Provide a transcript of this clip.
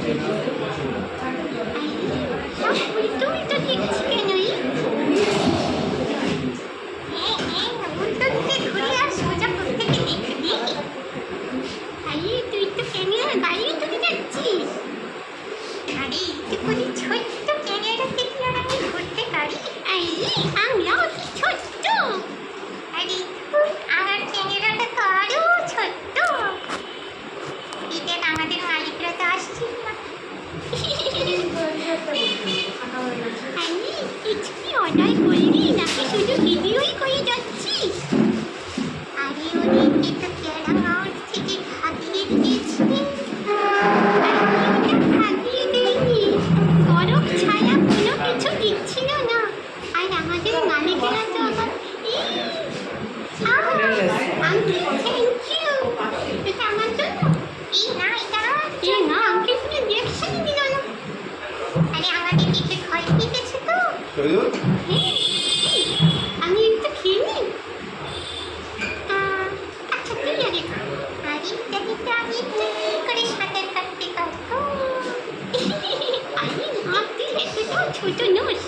উল্টো উল্টো দেখছি কেন? উল্টো দিকে ঘুরে আর সোজা প্রত্যেকে দেখবি। তুই তো ক্যামেরা গাড়ি তুলে যাচ্ছিস। আরে একটুখানি ছোট্ট ক্যামেরাতে কি আর আমি ঘুরতে পারি? আমরাও কি ছোট্ট? আরে আমার ক্যামেরাটা তো আরো ছোট্ট। আমাদের মালিকরা তো আসছিল না। কিছু কি অর্ডার করলি নাকি শুধু ভিডিওই করে যাচ্ছিস? আরে ওদেরকে তো ক্যারাম হাউস থেকে ভাগিয়ে দিয়েছি। ভাগিয়ে দেয়নি, বরফ ছাড়া কোনো কিছু দিচ্ছিল না। আর আমাদের মালিকেরা তো আমার আঙ্কেল থ্যাংক ইউ। এটা আমার জন্য না আঙ্কেল কোনো রিয়াকশনই দিল না। আরে আমাদের টিকিট হয়ে গেছে তো। আমি একটু খেয়ে নিই। আচ্ছা তুই আগে খা। আরে দেখতে আমি একটু করে সাঁতার কাটতে পারবো। আরে মা তুই এতটাও ছোট নোস।